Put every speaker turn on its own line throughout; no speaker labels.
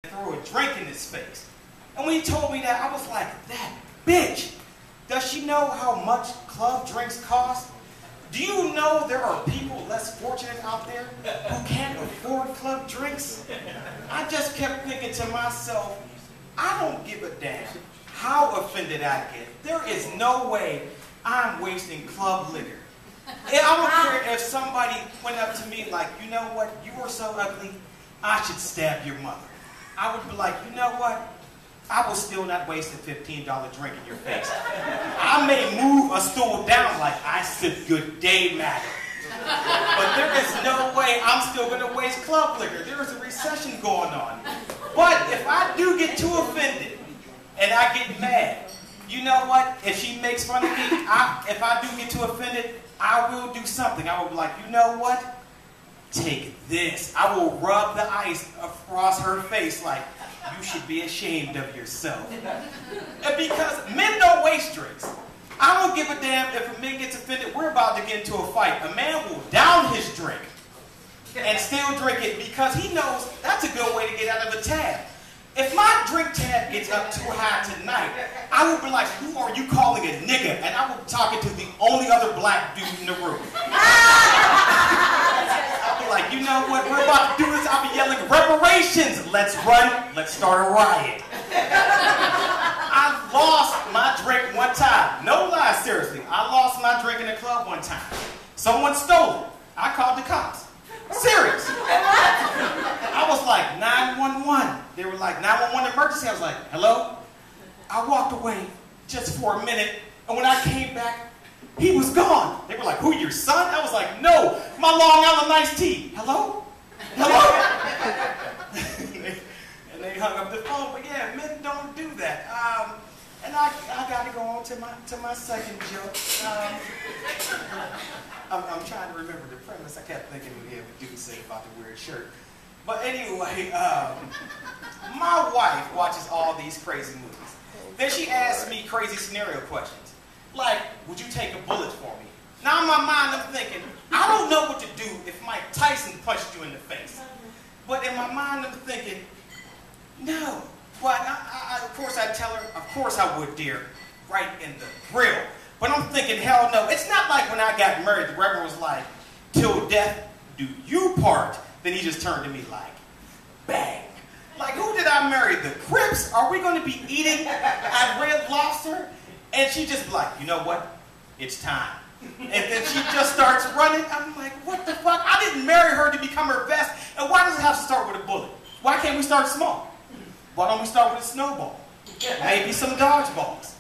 threw a drink in his face. And when he told me that, I was like, that bitch, does she know how much club drinks cost? Do you know there are people less fortunate out there who can't afford club drinks? I just kept thinking to myself, I don't give a damn how offended I get. There is no way I'm wasting club liquor. And I don't care if somebody went up to me like, you know what, you are so ugly, I should stab your mother. I would be like, you know what, I will still not waste a $15 drink in your face. I may move a stool down like I said good day, madam. But there is no way I'm still going to waste club liquor. There is a recession going on. But if I do get too offended and I get mad, you know what? If she makes fun of me, if I do get too offended, I will do something. I will be like, you know what? Take this. I will rub the ice across her face like, you should be ashamed of yourself. And because men don't waste drinks. I don't give a damn if a man gets offended. We're about to get into a fight. A man will down his drink and still drink it because he knows that's a good way to get out of a tab. If my drink tab gets up too high tonight, I will be like, who are you calling a nigga? And I will be talking to the only other black dude in the room. I'll be like, you know what, we're about to do this. I'll be yelling, reparations. Let's run. Let's start a riot. I lost my drink one time. No lie, seriously. I lost my drink in a club one time. Someone stole it. I called the cops. Serious. I was like, 911. They were like, 911 emergency. I was like, hello? I walked away just for a minute, and when I came back, he was gone. They were like, who, your son? I was like, no, my Long Island iced tea. Hello? Hello? And they hung up the phone. But yeah, men don't do that. And I got to go on to my second joke. I'm trying to remember the premise. I kept thinking we have a dude say about the weird shirt. But anyway, my wife watches all these crazy movies. Then she asks me crazy scenario questions. Like, would you take a bullet for me? Now in my mind I'm thinking, I don't know what to do if Mike Tyson punched you in the face. But in my mind I'm thinking, no. But of course I tell her, of course I would, dear, right in the grill. But I'm thinking, hell no. It's not like when I got married, the Reverend was like, till death do you part. Then he just turned to me like, bang. Like, who did I marry? The Crips? Are we going to be eating at Red Lobster? And she just be like, you know what? It's time. And then she just starts running. I'm like, what the fuck? I didn't marry her to become her best. And why does it have to start with a bullet? Why can't we start small? Why don't we start with a snowball? Maybe some dodgeballs.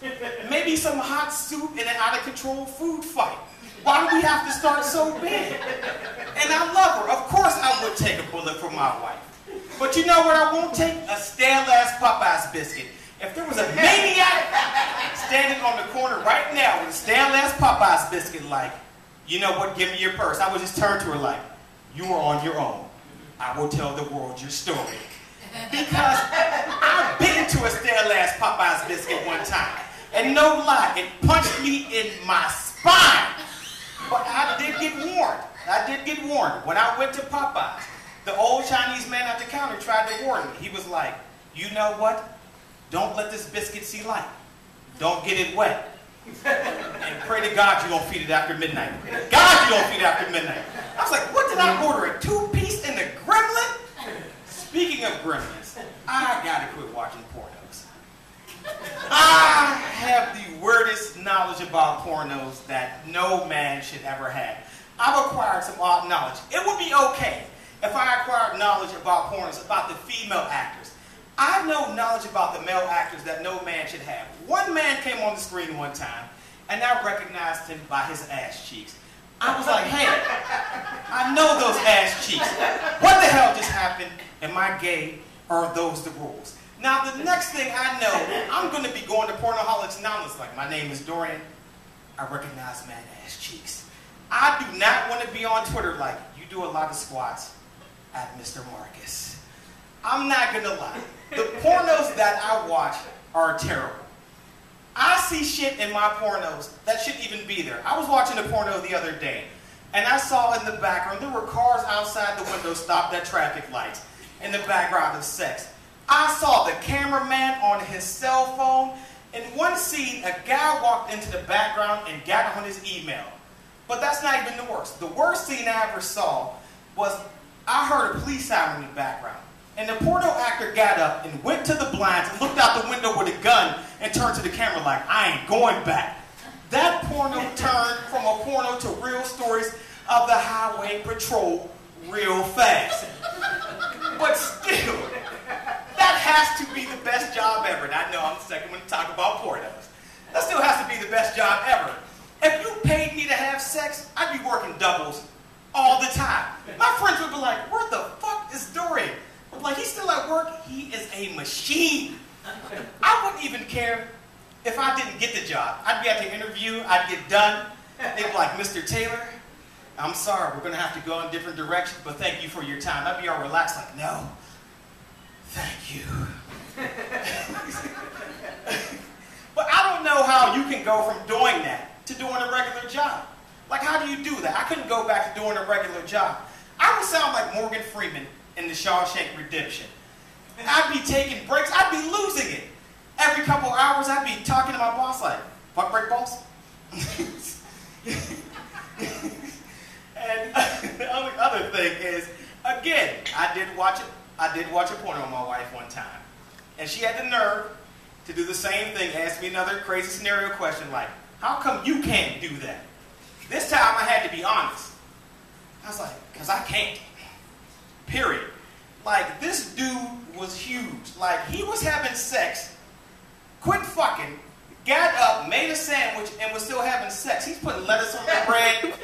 Maybe some hot soup in an out-of-control food fight. Why do we have to start so big? And I love her. Of course I would take a bullet for my wife. But you know what I won't take? A stale-ass Popeye's biscuit. If there was a maniac standing on the corner right now with a stale-ass Popeye's biscuit like, you know what, give me your purse, I would just turn to her like, you are on your own. I will tell the world your story. Because I bit into a stale-ass Popeye's biscuit one time. And no lie, it punched me in my spine. But I did get warned. I did get warned. When I went to Popeyes, the old Chinese man at the counter tried to warn me. He was like, you know what? Don't let this biscuit see light. Don't get it wet. And pray to God you don't feed it after midnight. God you don't feed it after midnight. I was like, what did I order? A two-piece and a gremlin? Speaking of gremlins, I gotta quit watching pornos. I have the weirdest knowledge about pornos that no man should ever have. I've acquired some odd knowledge. It would be okay if I acquired knowledge about pornos, about the female actors. I know knowledge about the male actors that no man should have. One man came on the screen one time, and I recognized him by his ass cheeks. I was like, hey, I know those ass cheeks. What the hell just happened? Am I gay, or are those the rules? Now, the next thing I know, I'm going to be going to Pornoholics Anonymous. Like, my name is Dorian. I recognize man ass cheeks. I do not want to be on Twitter like, you do a lot of squats at Mr. Marcus. I'm not going to lie. The pornos that I watch are terrible. I see shit in my pornos that shouldn't even be there. I was watching a porno the other day, and I saw in the background, there were cars outside the window stopped at traffic lights in the background of sex. I saw the cameraman on his cell phone. In one scene, a guy walked into the background and got on his email. But that's not even the worst. The worst scene I ever saw was I heard a police siren in the background. And the porno actor got up and went to the blinds and looked out the window with a gun and turned to the camera like, I ain't going back. That porno turned from a porno to real stories of the highway patrol real fast. But still, that has to be the best job ever. And I know I'm the second one to talk about pornos. That still has to be the best job ever. If you paid me to have sex, I'd be working doubles all the time. My friends would be like, where the fuck is Dorian? I'm like, he's still at work? He is a machine. I wouldn't even care if I didn't get the job. I'd be at the interview, I'd get done. They'd be like, Mr. Taylor, I'm sorry, we're going to have to go in different directions, but thank you for your time. I'd be all relaxed like, no, thank you. But I don't know how you can go from doing that to doing a regular job. Like, how do you do that? I couldn't go back to doing a regular job. I would sound like Morgan Freeman in The Shawshank Redemption. I'd be taking breaks. I'd be losing it. Every couple hours, I'd be talking to my boss like, fuck break, boss? And the other thing is, again, I did watch a porno on my wife one time. And she had the nerve to do the same thing, ask me another crazy scenario question like, how come you can't do that? This time I had to be honest. I was like, because I can't. Period. Like, this dude was huge. Like, he was having sex, quit fucking, got up, made a sandwich, and was still having sex. He's putting lettuce on the bread,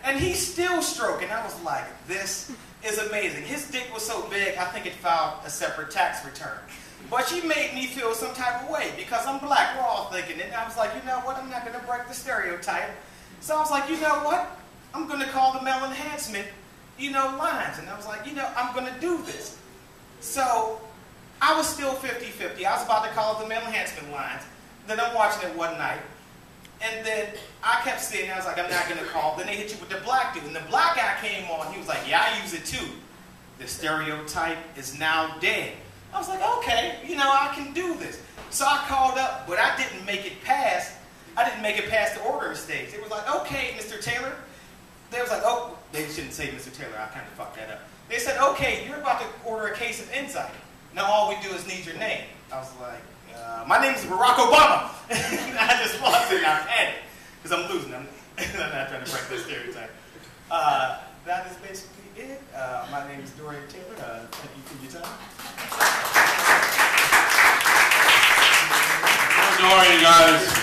and he's still stroking. I was like, this is amazing. His dick was so big, I think it filed a separate tax return. But she made me feel some type of way because I'm black. We're all thinking it. And I was like, you know what? I'm not going to break the stereotype. So I was like, you know what? I'm going to call the male enhancement, lines. And I was like, I'm going to do this. So I was still 50-50. I was about to call the male enhancement lines. Then I'm watching it one night. And then I kept seeing, I was like, I'm not going to call. Then they hit you with the black dude. And the black guy came on. He was like, yeah, I use it too. The stereotype is now dead. I was like, okay, I can do this. So I called up, but I didn't make it past the ordering stage. It was like, okay, Mr. Taylor. They was like, oh, they shouldn't say Mr. Taylor. I kind of fucked that up. They said, okay, you're about to order a case of insight. Now all we do is need your name. I was like, my name is Barack Obama. I just lost it and I panicked because I'm losing. I'm not trying to break this stereotype. That is basically it. My name is Dorian Taylor. Thank you for your time.
Dorian, guys.